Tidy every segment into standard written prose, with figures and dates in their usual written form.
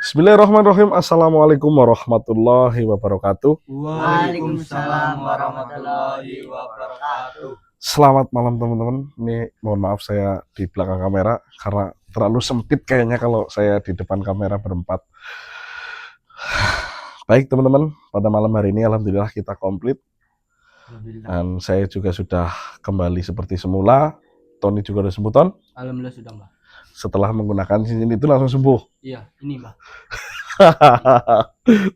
Bismillahirrahmanirrahim. Assalamualaikum warahmatullahi wabarakatuh. Waalaikumsalam warahmatullahi wabarakatuh. Selamat malam teman-teman. Ini mohon maaf saya di belakang kamera karena terlalu sempit kayaknya kalau saya di depan kamera berempat. Baik teman-teman, pada malam hari ini alhamdulillah kita komplit. Dan saya juga sudah kembali seperti semula. Tony juga udah sembuh, Ton? Alhamdulillah sudah, Mbak. Setelah menggunakan cincin itu langsung sembuh. Iya, ini, Mbak.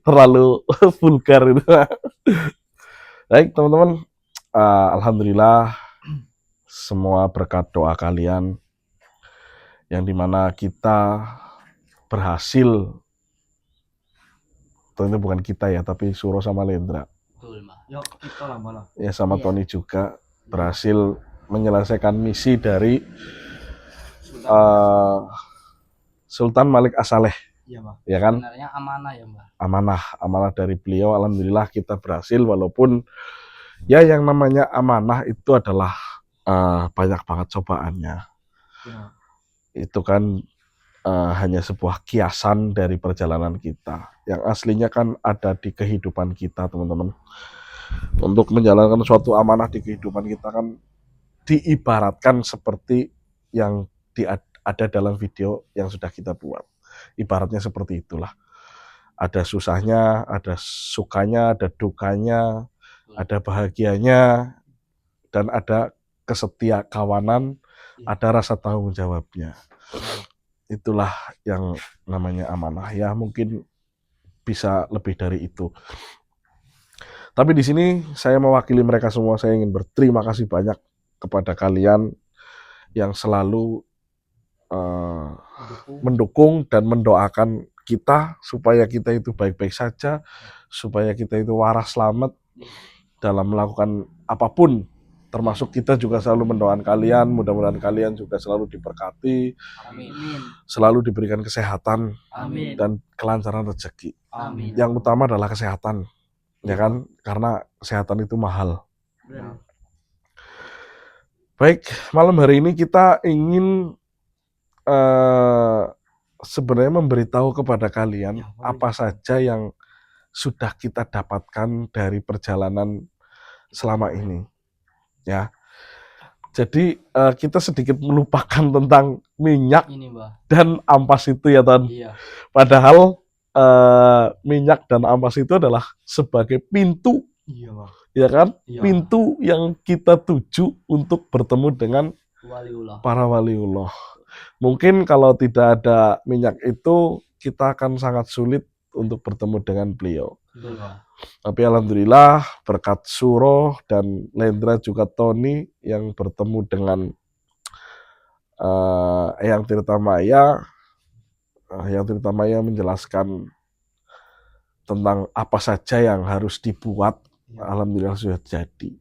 Terlalu vulgar itu. Baik teman-teman, alhamdulillah semua berkat doa kalian yang dimana kita berhasil. Tentu bukan kita ya, tapi Suro sama Lendra. Betul, Mbak. Yuk, kita lah malah. Ya sama Tony juga berhasil menyelesaikan misi dari Sultan Malik As-Saleh. Iya, Mbak. Ya kan? Sebenarnya amanah ya, Mbak. Amanah dari beliau. Alhamdulillah kita berhasil, walaupun ya yang namanya amanah itu adalah banyak banget cobaannya. Ya. Itu kan hanya sebuah kiasan dari perjalanan kita. Yang aslinya kan ada di kehidupan kita, teman-teman. Untuk menjalankan suatu amanah di kehidupan kita kan diibaratkan seperti yang ada dalam video yang sudah kita buat. Ibaratnya seperti itulah. Ada susahnya, ada sukanya, ada dukanya, ada bahagianya, dan ada kesetia kawanan, ada rasa tanggung jawabnya. Itulah yang namanya amanah. Ya mungkin bisa lebih dari itu. Tapi di sini saya mewakili mereka semua. Saya ingin berterima kasih banyak kepada kalian yang selalu mendukung dan mendoakan kita supaya kita itu baik-baik saja, supaya kita itu waras selamat dalam melakukan apapun. Termasuk kita juga selalu mendoakan kalian, mudah-mudahan kalian juga selalu diberkati, Amin. Selalu diberikan kesehatan, Amin. Dan kelancaran rezeki. Amin. Yang utama adalah kesehatan, ya kan? Karena kesehatan itu mahal. Benar. Baik, malam hari ini kita ingin sebenarnya memberitahu kepada kalian apa saja yang sudah kita dapatkan dari perjalanan selama ini. Ya, jadi kita sedikit melupakan tentang minyak ini, Mbak, dan ampas itu ya, Ton. Iya. Padahal minyak dan ampas itu adalah sebagai pintu, ya kan? Iya. Pintu yang kita tuju untuk bertemu dengan Waliullah. Para waliullah. Mungkin kalau tidak ada minyak itu kita akan sangat sulit untuk bertemu dengan beliau. Betul, Mbak. Tapi alhamdulillah berkat Suro dan Lendra juga Tony yang bertemu dengan Eyang Tirta Maya. Eyang Tirta Maya menjelaskan tentang apa saja yang harus dibuat. Alhamdulillah sudah jadi.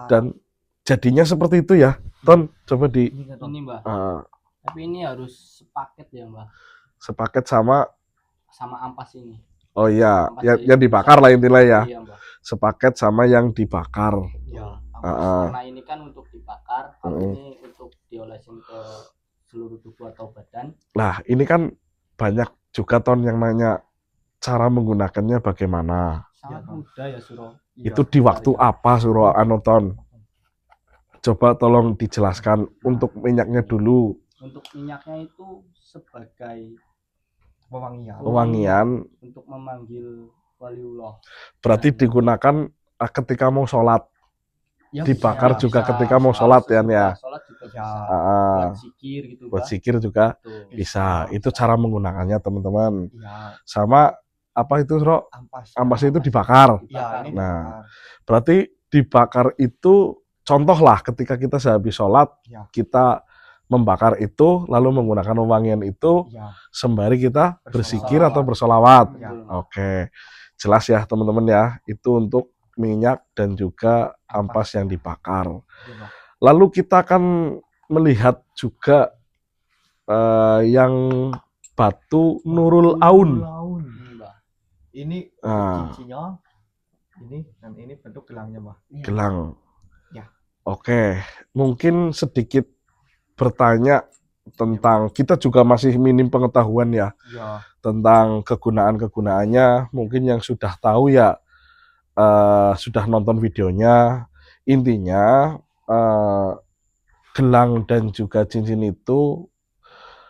Dan jadinya seperti itu ya, Ton. Coba di ini, Mbak. Tapi ini harus sepaket ya, Mbak. Sepaket sama ampas ini. Oh iya, Ampas yang dibakar lah intinya ya. Iya, Mbak. Sepaket sama yang dibakar. Iya. Karena ini kan untuk dibakar, kalau ini untuk diolesin ke seluruh tubuh atau badan. Nah, ini kan banyak juga, Ton, yang nanya cara menggunakannya bagaimana. Sangat mudah ya, Suro. Itu di waktu apa, Suro Anoton? Coba tolong dijelaskan untuk minyaknya dulu. Untuk minyaknya itu sebagai Wewangian untuk memanggil waliullah. Berarti digunakan ketika mau sholat. Ya, dibakar juga bisa, ketika mau sholat ya. Sholat juga bisa. Buat zikir gitu. Buat zikir juga bisa. Itu cara menggunakannya, teman-teman. Ya. Sama apa itu, Bro? Ampas itu dibakar. Ya, nah, berarti dibakar itu contoh lah ketika kita sehabis sholat, kita membakar itu lalu menggunakan wewangian itu sembari kita berzikir atau bersolawat. Oke, jelas ya teman-teman ya. Itu untuk minyak dan juga ampas yang dibakar. Lalu kita akan melihat juga yang batu Nurul Aun. Ini cincinnya, ini dan ini bentuk gelangnya, Mbak. Gelang. Ya. Oke, mungkin sedikit bertanya tentang kita juga masih minim pengetahuan ya Ya, tentang kegunaannya. Mungkin yang sudah tahu ya sudah nonton videonya. Intinya gelang dan juga cincin itu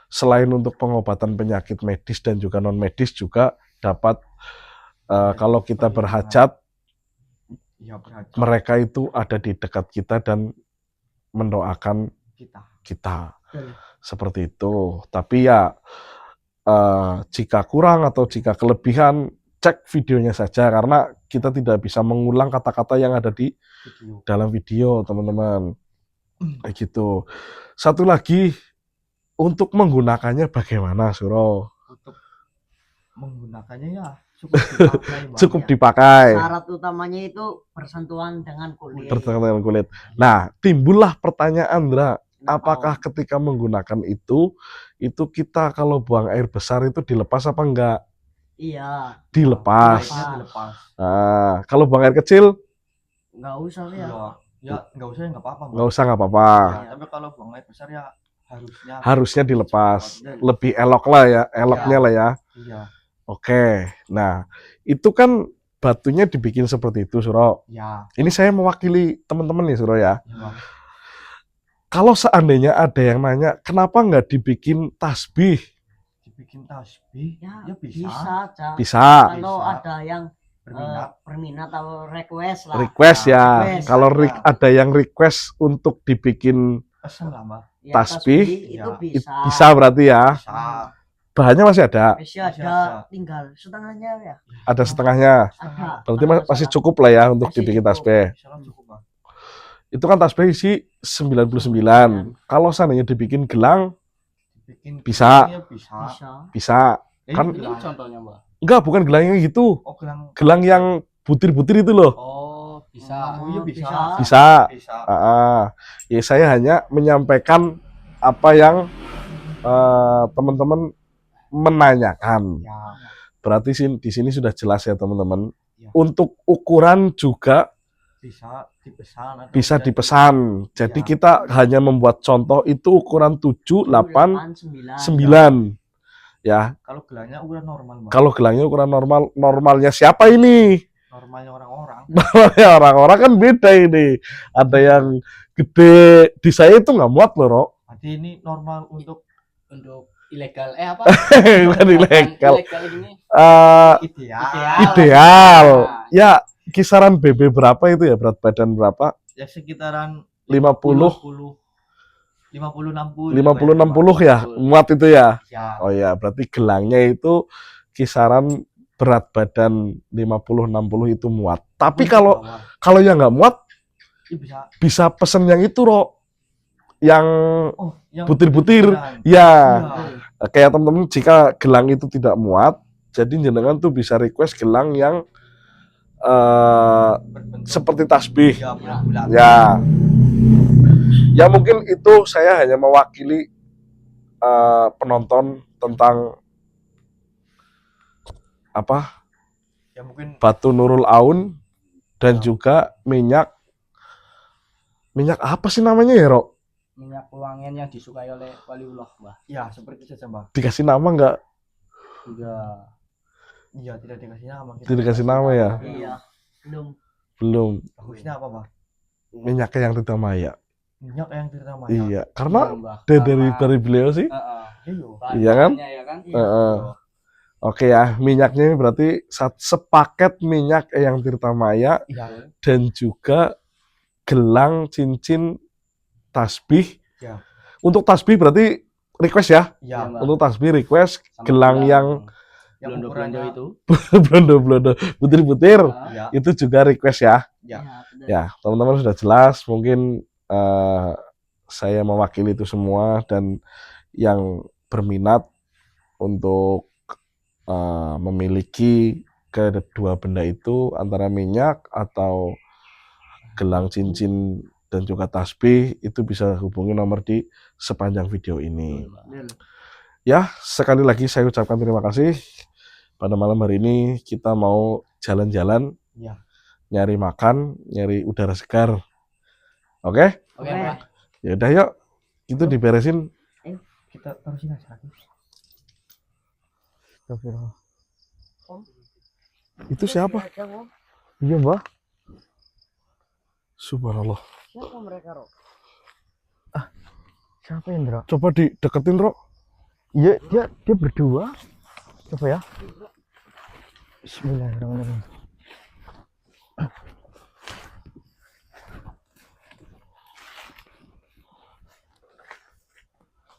selain untuk pengobatan penyakit medis dan juga non medis juga dapat kalau kita berhajat, ya berhajat mereka itu ada di dekat kita dan mendoakan kita. Seperti itu. Tapi ya jika kurang atau jika kelebihan, cek videonya saja karena kita tidak bisa mengulang kata-kata yang ada di video. dalam video, teman-teman. Kayak gitu. Satu lagi, untuk menggunakannya bagaimana, Suro? Untuk menggunakannya ya cukup dipakai, Mbak. Cukup Ya. dipakai. Syarat utamanya itu bersentuhan dengan kulit. Bersentuhan dengan kulit. Nah, timbullah pertanyaan, Ndra. Kenapa? Apakah ketika menggunakan itu kita kalau buang air besar itu dilepas apa enggak? Iya, Dilepas. Airnya dilepas. Nah, kalau buang air kecil nggak usah ya. Ya nggak usah, nggak apa-apa, Mbak. nggak usah, nggak apa-apa. Ya, tapi kalau buang air besar ya harusnya Harusnya dilepas. Lebih elok lah ya, eloknya lah ya. Iya. Oke. Nah, itu kan batunya dibikin seperti itu, Suro. Ya, Ini saya mewakili teman-teman nih, Suro ya. ya, Bang. Kalau seandainya ada yang nanya, kenapa nggak dibikin tasbih? Dibikin tasbih Ya, ya bisa. bisa, Cak. Bisa. Kalau Bisa. ada yang berminat atau request lah. Request ya. Request. Kalau ada yang request untuk dibikin Pesen lah, Mbak. Ya, tasbih, itu ya. bisa. bisa berarti ya. Bisa. Bahannya masih ada. Masih Masih ada, ada. tinggal setengahnya ya. Ada setengahnya. Ada. Berarti Kalau masih salah. cukup lah ya untuk Masih dibikin cukup. tasbih. Insyaallah cukup, Bang. Itu kan tasbih isi 99. Kalau seandainya dibikin gelang, Dibikin Bisa. gelangnya bisa. Bisa. bisa. Ini Kan- Ini gelang. contohnya, Mbak. Enggak, bukan gelangnya gitu. Oh, gelang. Gelang yang butir-butir itu loh. Oh, bisa. Oh, iya bisa. Bisa. Bisa. Ya saya hanya menyampaikan apa yang teman-teman menanyakan. Ya. Berarti di sini sudah jelas ya, teman-teman. Ya. Untuk ukuran juga Bisa dipesan atau bisa bisa dipesan. Jadi Ya. kita hanya membuat contoh itu ukuran 7, 8, 9. 9. Ya, Kalau gelangnya ukuran normal, Mbak. kalau gelangnya ukuran normal, normalnya siapa ini? Normalnya orang-orang. Normalnya orang-orang kan beda ini. Ada yang gede, di saya itu nggak muat loh, Rok. Berarti ini normal untuk Ilegal. Apa? Bukan ilegal. Ilegal ini. ideal. Ideal. Nah, Ya, kisaran BB berapa itu ya, berat badan berapa? Ya sekitaran 50, 50 60. 50-60 ya, muat itu ya. Ya. Oh ya, berarti gelangnya itu kisaran berat badan 50-60 itu muat. Tapi kalau yang nggak muat, Ini bisa. bisa pesen yang itu, Rok. Yang Oh, yang butir-butir. butir-butiran. Ya, Ya. kayak teman-teman jika gelang itu tidak muat, jadi jenengan tuh bisa request gelang yang Berbentuk seperti tasbih. ya bulat-bulat. Ya. Ya mungkin itu saya hanya mewakili penonton tentang apa? Ya mungkin Batu Nurul Aun dan Ya. juga minyak apa sih namanya ya, Rok? minyak wangian yang disukai oleh waliullah, Mbak. ya seperti itu saja, Mbak. Dikasih nama nggak? Enggak. Iya, tidak dikasih nama. Kita Tidak dikasih nama ya? Iya. Belum. Belum. Bagusnya apa, Mbak? Minyaknya yang Tita Maya. Minyak yang terutama. Iya, karena Iya, Mbak. dari beliau sih. Heeh. Iya. Iya kan? Bahannya ya kan? Heeh. Oke ya, minyaknya ini berarti sepaket minyak Eyang Tirta Maya Iya. dan juga gelang, cincin, tasbih. Ya. Untuk tasbih berarti request ya. Iya. Mbak. Untuk tasbih request Sama gelang yang Yang blondo-blondo ukurannya itu. blondo-blondo, butir-butir. ya. Itu juga request ya. Ya. betul. Ya, teman-teman sudah jelas. Mungkin saya mewakili itu semua dan yang berminat untuk memiliki kedua benda itu antara minyak atau gelang, cincin dan juga tasbih itu bisa hubungi nomor di sepanjang video ini. Betul. Ya, sekali lagi saya ucapkan terima kasih. Pada malam hari ini kita mau jalan-jalan, Ya. nyari makan, nyari udara segar. Oke? Oke, Oke. Mbak. Ya udah yuk, itu diberesin. Kita terusin aja lagi. Astagfirullah. Itu siapa? Iya, Mbah. Subhanallah. Siapa mereka, Ro? Siapa Indra? Coba dideketin, Rok. Iya, dia berdua. Coba ya. Bismillahirrahmanirrahim.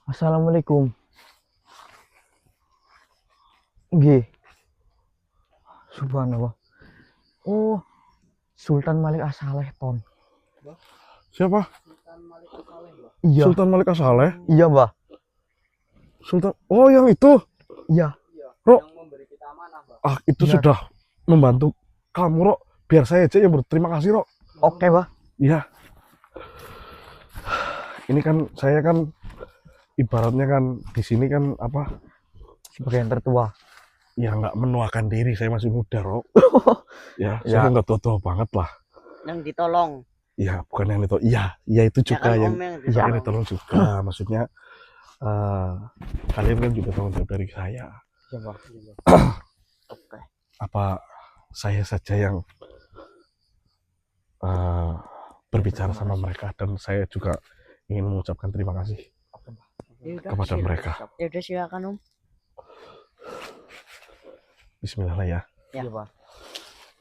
Assalamualaikum. Nggih. Subhanallah. Oh, Sultan Malik As-Saleh Ton. Siapa? Iya, Sultan Malik As-Saleh. iya, Mbah. Sultan. Oh, yang itu. Iya. Rok. Yang memberi kita amanah, Bang. Ah, itu Benar. sudah membantu kamu, Rok. Biar saya aja yang berterima kasih, Rok. Oke, Mbah. Iya. Ini kan saya kan ibaratnya kan di sini kan apa? Sebagai yang tertua. Ya nggak menuakan diri, saya masih muda, Rok. Ya, Ya. saya nggak tua-tua banget lah. Yang ditolong. Ya, bukan yang itu. Iya, iya itu Ya juga kan yang Om yang Iya. yang ditolong juga. Maksudnya kalian kan juga tanggung jawab dari saya. Iya, Mbah. Oke. Apa saya saja yang berbicara sama mereka dan saya juga ingin mengucapkan terima kasih Ya udah, kepada mereka. Ya udah silakan, Om. Bismillah lah ya. Iya, Mbah.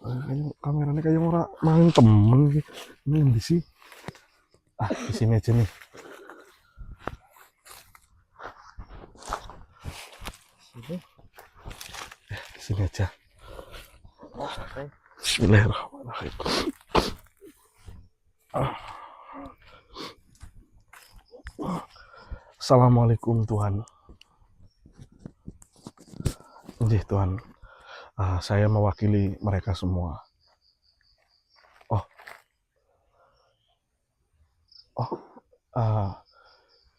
Kayaknya kameranya kayak orang main temen gitu. Ini di sini. Ah, di sini aja nih. Di sini aja. Oke. Bismillahirrahmanirrahim. Assalamualaikum Tuhan. Nggih Tuhan. Saya mewakili mereka semua.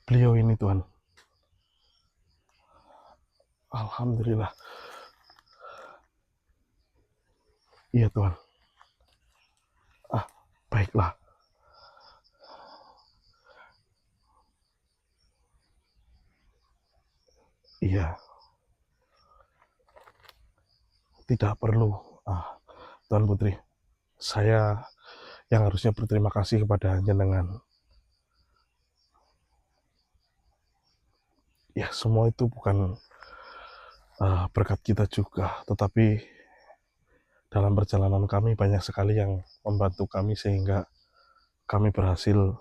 Beliau ini Tuhan. Alhamdulillah. Iya Tuhan. Baiklah. Iya. Tidak perlu, Tuan Putri. Saya yang harusnya berterima kasih kepada jenengan. Ya, semua itu bukan berkat kita juga, tetapi dalam perjalanan kami banyak sekali yang membantu kami sehingga kami berhasil.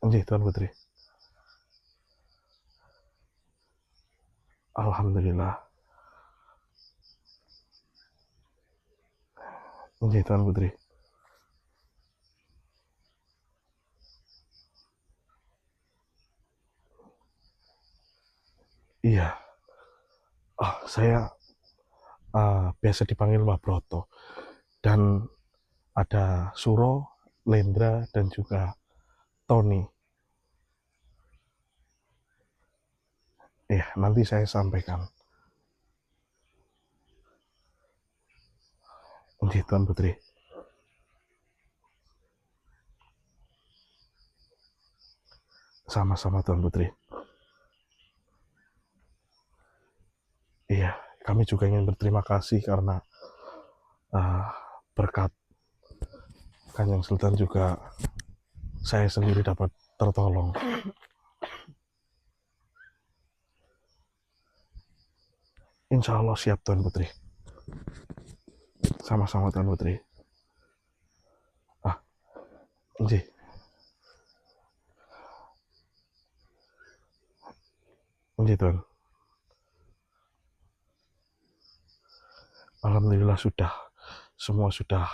Nggih, Tuan Putri. Alhamdulillah. Nggih, Tuan Putri. Iya. Saya biasa dipanggil Mbah Broto. Dan ada Suro, Lendra, dan juga Tony. Iya, nanti saya sampaikan. Nggih, Tuan Putri. Sama-sama, Tuan Putri. Iya, kami juga ingin berterima kasih karena berkat Kanjeng Sultan juga saya sendiri dapat tertolong. Insya Allah siap, Tuan Putri. Sama-sama, Tuan Putri. Nggih. Nggih, Tuan. Alhamdulillah semua sudah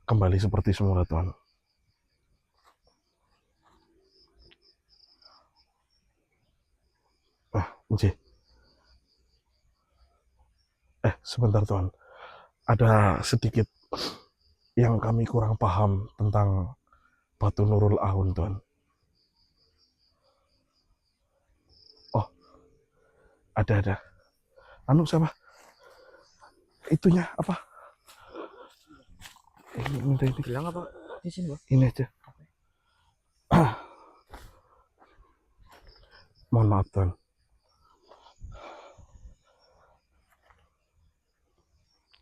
kembali seperti semula, Tuan. Nggih. Sebentar, Tuan. Ada sedikit yang kami kurang paham tentang Batu Nurul Aun, Tuan. Oh, ada. Siapa? Itunya apa? Ini. Bilang apa? Di sini, Mbah. Ini aja. Mohon maaf Tuan.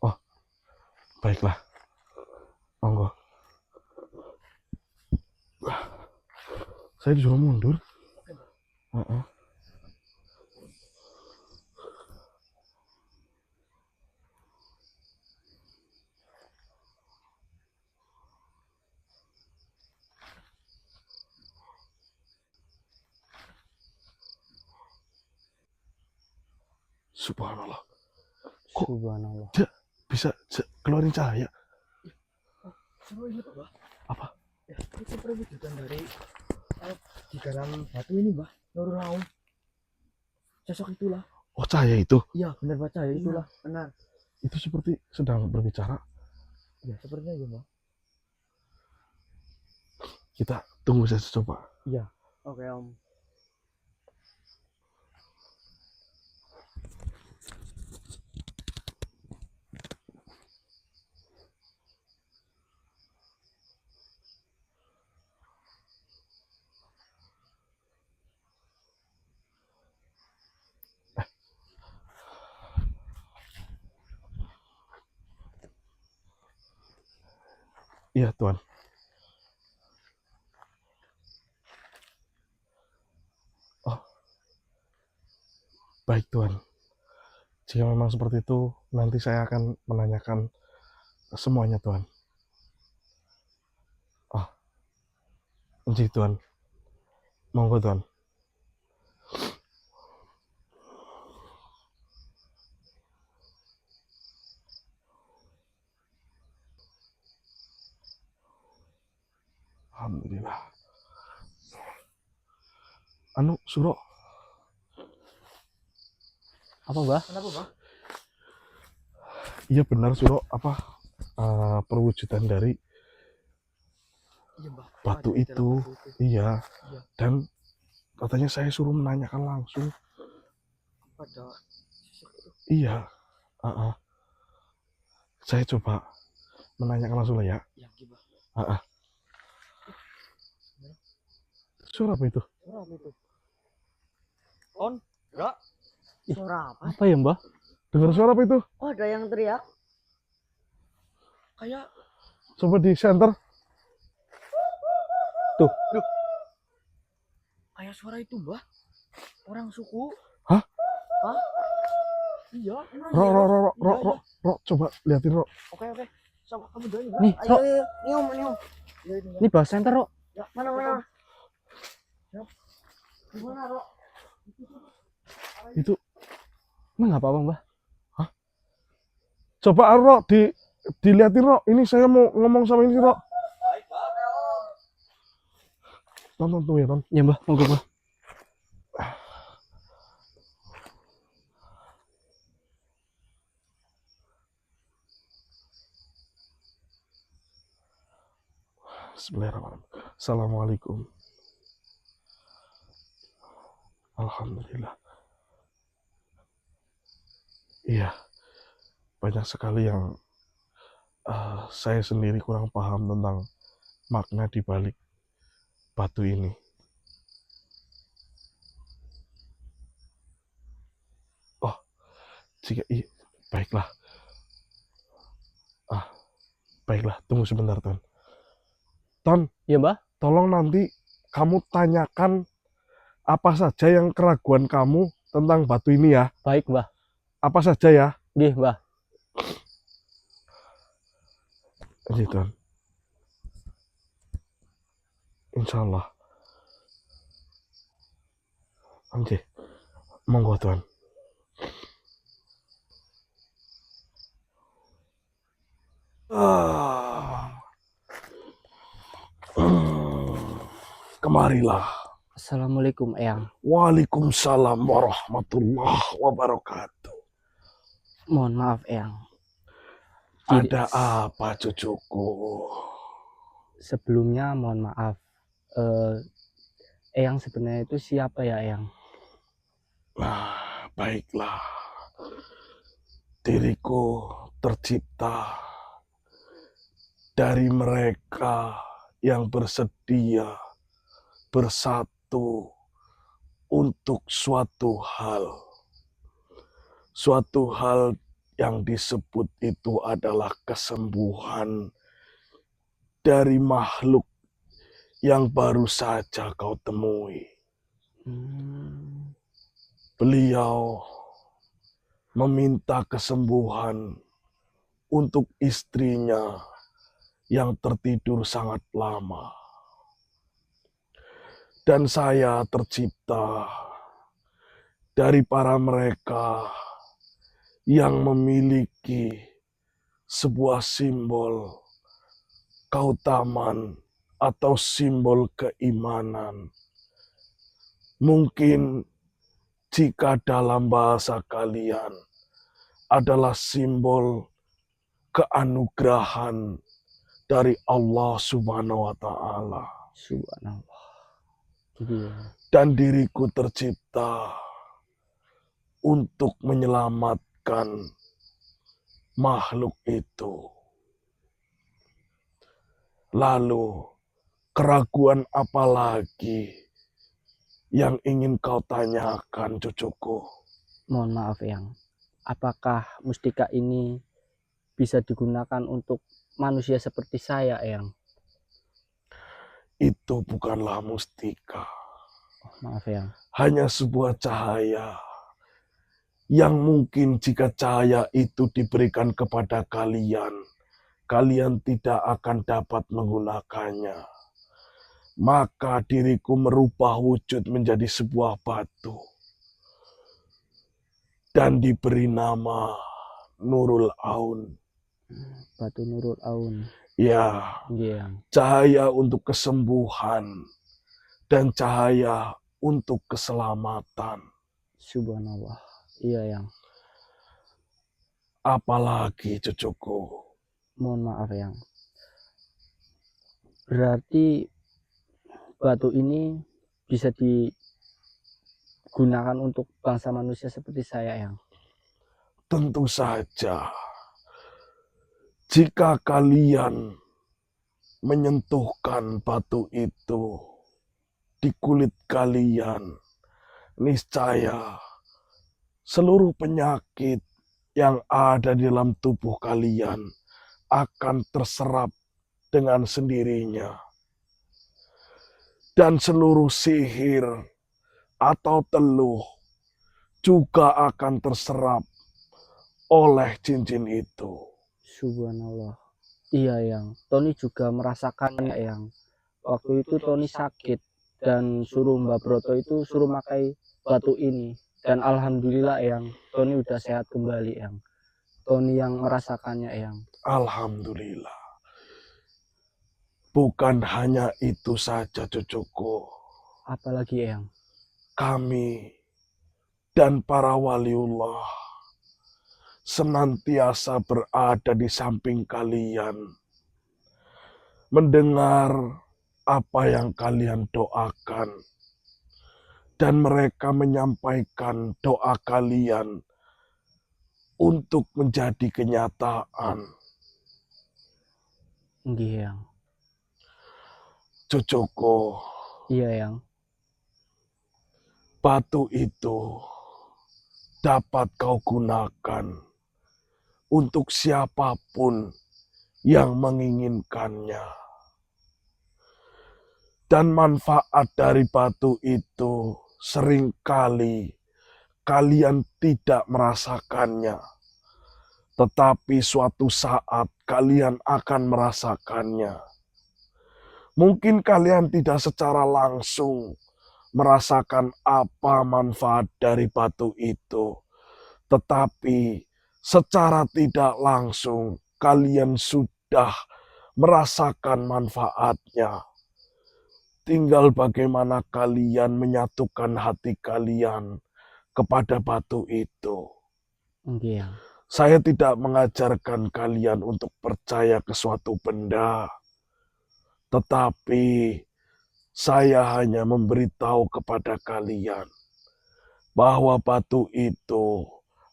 Oh, baiklah. Monggo. Saya disuruh mundur. Heeh. Subhanallah. Kok Subhanallah. dia bisa keluarin cahaya? Semua ini Mbah. Apa? Ya, itu perwujudan dari di dalam batu ini Mbah, Nurul Naum. Sosok itulah. Oh, cahaya itu. Iya, benar baca ya itulah. Benar. Itu seperti sedang berbicara. Ya, sepertinya ya Mbah. Kita tunggu saja coba. Iya. Oke Om. Iya Tuan. Oh, baik Tuan. Jika memang seperti itu, nanti saya akan menanyakan semuanya Tuan. Oh, ji Tuan. Monggo Tuan. Alhamdulillah. Anu, Suro. Apa, Mbah? Kenapa Mbah? Iya benar Suro. Apa perwujudan dari Iya Mbah. batu Ada di dalam itu. batu itu. Iya. Iya. Dan katanya saya suruh menanyakan langsung. Pada sosok itu. Iya. Saya coba menanyakan langsung lah ya. Ya, Mbah. Suara apa itu? Suara apa itu? On? Enggak. Suara apa? Apa ya, Mbah? Dengar suara apa itu? Oh, ada yang teriak. Kayak Coba di center. Tuh. kayak suara itu Mbah. Orang suku. Hah? Hah? Iya. Rok, coba liatin Rok. Oke. Sama kamu doain Mbah. Nih, Ayo, Rok. ayo, nyium, nyium. Ya, ini, Mbah. Ini Mbah Center, Rok. Ya, Mana? Siap. Gimana, Rok? Itu Emang nggak apa-apa, Mbah? coba Rok diliatin Rok. Ini saya mau ngomong sama ini Rok. Tonton tuh ya, Ton. Ya, Mbah. Monggo, Mbah. Bismillahirrahmanirrahim. Assalamualaikum. Alhamdulillah. Iya, banyak sekali yang saya sendiri kurang paham tentang makna di balik batu ini. Oh, baiklah. Baiklah, tunggu sebentar, Ton. Ton, Ya, Mbah. tolong nanti kamu tanyakan apa saja yang keraguan kamu tentang batu ini ya. Baik, Mbah. Apa saja ya. Nggih, Mbah. Ini, Ton. Insya Allah. Oke, monggo Tuan. Kemarilah. Assalamualaikum, Eyang. Waalaikumsalam warahmatullahi wabarakatuh. Mohon maaf, Eyang. Ada apa cucuku? Sebelumnya mohon maaf. Eyang sebenarnya itu siapa ya, Eyang? Nah, baiklah. Diriku tercipta dari mereka yang bersedia bersatu untuk suatu hal. Suatu hal yang disebut itu adalah kesembuhan dari makhluk yang baru saja kau temui. Beliau meminta kesembuhan untuk istrinya yang tertidur sangat lama. Dan saya tercipta dari para mereka yang memiliki sebuah simbol keutamaan atau simbol keimanan. Mungkin jika dalam bahasa kalian adalah simbol keanugerahan dari Allah Subhanahu wa Ta'ala. Subhanallah. Gitu ya. Dan diriku tercipta untuk menyelamatkan makhluk itu. Lalu, keraguan apa lagi yang ingin kau tanyakan, cucuku? Mohon maaf Eyang, apakah mustika ini bisa digunakan untuk manusia seperti saya Eyang? Itu bukanlah mustika. Oh, maaf Eyang. Hanya sebuah cahaya yang mungkin jika cahaya itu diberikan kepada kalian, kalian tidak akan dapat menggunakannya. Maka diriku merubah wujud menjadi sebuah batu dan diberi nama Nurul Aun. Batu Nurul Aun. Ya, Iya. cahaya untuk kesembuhan dan cahaya untuk keselamatan. Subhanallah. Iya Eyang. Apalagi cucuku? Mohon maaf Eyang. Berarti batu ini bisa digunakan untuk bangsa manusia seperti saya Eyang? Tentu saja. Jika kalian menyentuhkan batu itu di kulit kalian, niscaya seluruh penyakit yang ada di dalam tubuh kalian akan terserap dengan sendirinya. Dan seluruh sihir atau teluh juga akan terserap oleh cincin itu. Subhanallah. Iya Eyang. Tony juga merasakannya Eyang. Waktu itu Tony sakit dan suruh Mbak Broto itu suruh pakai batu ini. Dan alhamdulillah Eyang, Tony udah sehat kembali Eyang. Tony yang merasakannya Eyang. Alhamdulillah. Bukan hanya itu saja cucuku. Apalagi Eyang? Kami dan para waliullah senantiasa berada di samping kalian, mendengar apa yang kalian doakan, dan mereka menyampaikan doa kalian untuk menjadi kenyataan. Iya Eyang. Cucuku, Iya Eyang. batu itu dapat kau gunakan untuk siapapun yang menginginkannya. Dan manfaat dari batu itu seringkali kalian tidak merasakannya. Tetapi suatu saat kalian akan merasakannya. Mungkin kalian tidak secara langsung merasakan apa manfaat dari batu itu. Tetapi secara tidak langsung kalian sudah merasakan manfaatnya. Tinggal bagaimana kalian menyatukan hati kalian kepada batu itu. Iya. Saya tidak mengajarkan kalian untuk percaya ke suatu benda. Tetapi saya hanya memberitahu kepada kalian bahwa batu itu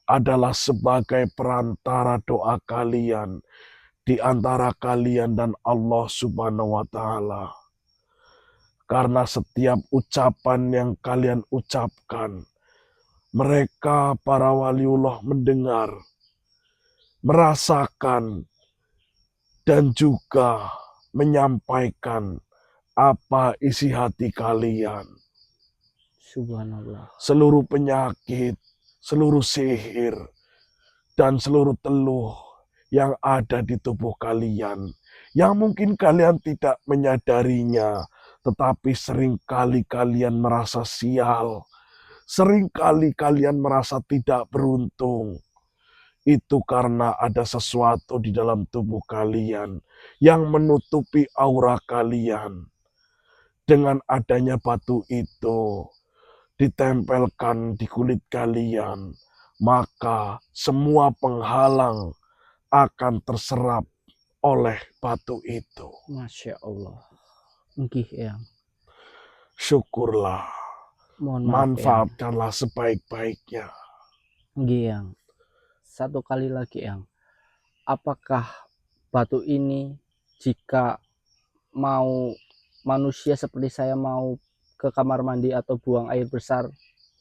adalah sebagai perantara doa kalian di antara kalian dan Allah Subhanahu wa Ta'ala. Karena setiap ucapan yang kalian ucapkan, mereka para waliullah mendengar, merasakan, dan juga menyampaikan apa isi hati kalian. Subhanallah. Seluruh penyakit, seluruh sihir, dan seluruh teluh yang ada di tubuh kalian, yang mungkin kalian tidak menyadarinya, tetapi seringkali kalian merasa sial, seringkali kalian merasa tidak beruntung. Itu karena ada sesuatu di dalam tubuh kalian yang menutupi aura kalian. Dengan adanya batu itu ditempelkan di kulit kalian, maka semua penghalang akan terserap oleh batu itu. Masya Allah. Nggih, Eyang. Syukurlah, Mohon maaf, Eyang. manfaatkanlah sebaik-baiknya. Nggih, Eyang. Satu kali lagi, Eyang. Apakah batu ini jika mau manusia seperti saya mau ke kamar mandi atau buang air besar,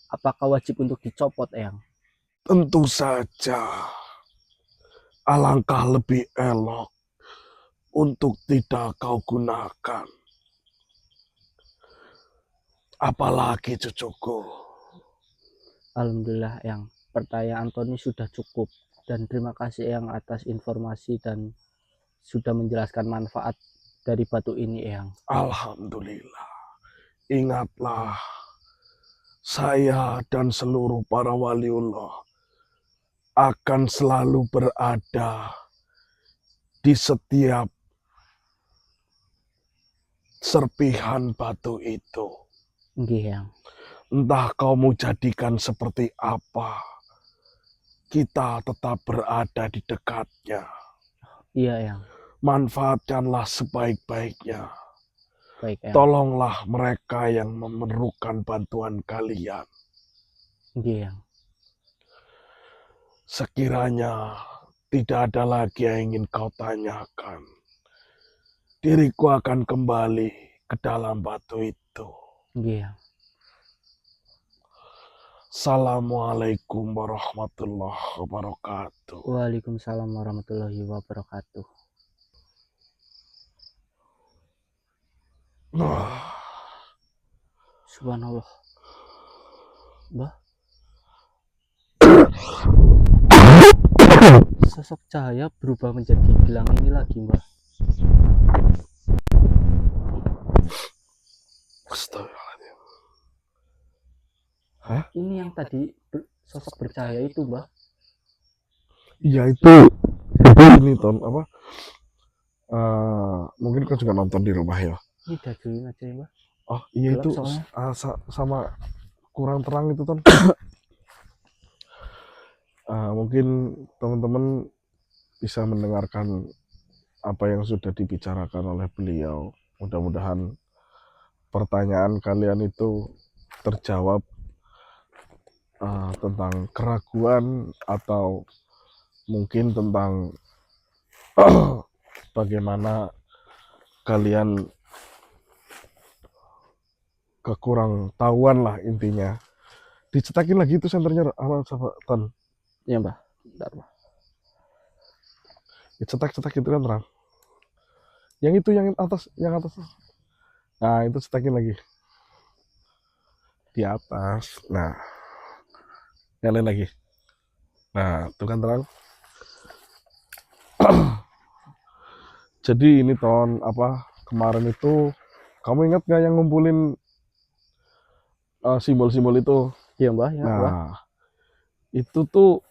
apakah wajib untuk dicopot, Eyang? Tentu saja, alangkah lebih elok untuk tidak kau gunakan. Apalagi cucuku. Alhamdulillah, Eyang. Pertanyaan Tony sudah cukup. Dan terima kasih, Eyang, atas informasi dan sudah menjelaskan manfaat dari batu ini, Eyang. Alhamdulillah. Ingatlah, saya dan seluruh para waliullah akan selalu berada di setiap serpihan batu itu. Nggih, Eyang. Entah kau mau jadikan seperti apa, kita tetap berada di dekatnya. Iya, Eyang. Manfaatkanlah sebaik-baiknya. Baik, Eyang. Tolonglah mereka yang memerlukan bantuan kalian. Nggih, Eyang. Sekiranya tidak ada lagi yang ingin kau tanyakan, diriku akan kembali ke dalam batu itu. Nggih, Eyang. Assalamualaikum warahmatullahi wabarakatuh. Waalaikumsalam warahmatullahi wabarakatuh. Subhanallah. Mbah. Sosok cahaya berubah menjadi gelang ini lagi, Mbah. Astagfirullahaladzim. Ini yang tadi sosok bercahaya itu, Mbah. Iya itu ini Ton apa? Mungkin kau juga nonton di rumah ya. Ini dajuin aja ya, Mbah. Oh iya Gelap itu soalnya. sama kurang terang itu Ton. Mungkin teman-teman bisa mendengarkan apa yang sudah dibicarakan oleh beliau. Mudah-mudahan pertanyaan kalian itu terjawab tentang keraguan atau mungkin tentang bagaimana kalian kekurang tahuan lah intinya. Dicetakin lagi itu senternya apa Ton? Iya, Mbah. Bentar, Mbah. Cetak-cetak itu kan terang. Yang itu yang atas. Nah, itu cetakin lagi. Di atas. Nah. Nyalain lagi. Nah, itu kan terang. Jadi ini Ton, apa kemarin itu kamu ingat gak yang ngumpulin simbol-simbol itu? Iya, Mbah, ya, Mbah. Nah, itu tuh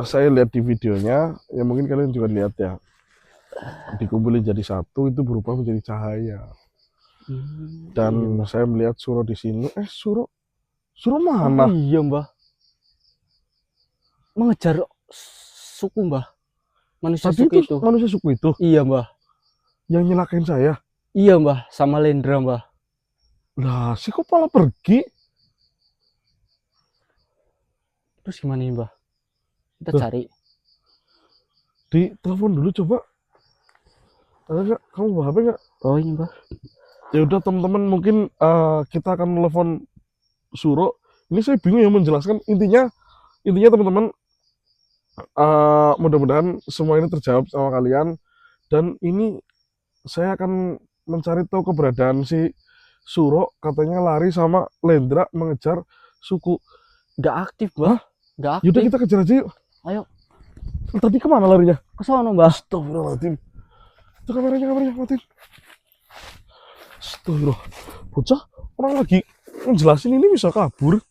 saya lihat di videonya, ya mungkin kalian juga lihat ya. Dikumpulin jadi satu itu berubah menjadi cahaya. Dan Iya, Mbah. saya melihat Suro di sini. Suro Oh, mana? iya, Mbah. Mengejar suku, Mbah. Manusia Tadi suku itu itu. manusia suku itu Iya, Mbah. yang nyelakain saya. Iya, Mbah, sama Lendra, Mbah. Lah, si kok malah pergi? Terus gimana nih, Mbah? Kita Tuh. cari. Di telepon dulu coba. Ada nggak? Kamu bawa HP nggak? Oh, ini, Mbah. Ya udah teman-teman, mungkin kita akan telepon Suro. Ini saya bingung ya menjelaskan. Intinya teman-teman, mudah-mudahan semua ini terjawab sama kalian. Dan ini saya akan mencari tahu keberadaan si Suro. Katanya lari sama Lendra mengejar suku. Nggak aktif, Mbah. Nggak aktif. Yaudah kita kejar aja yuk. Ayo. Tadi kemana larinya? Ke sono, Mbah. Astagfirullahaladzim. Itu kameranya matiin. Astagfirullah. Bocah, orang lagi ngejelasin ini bisa kabur.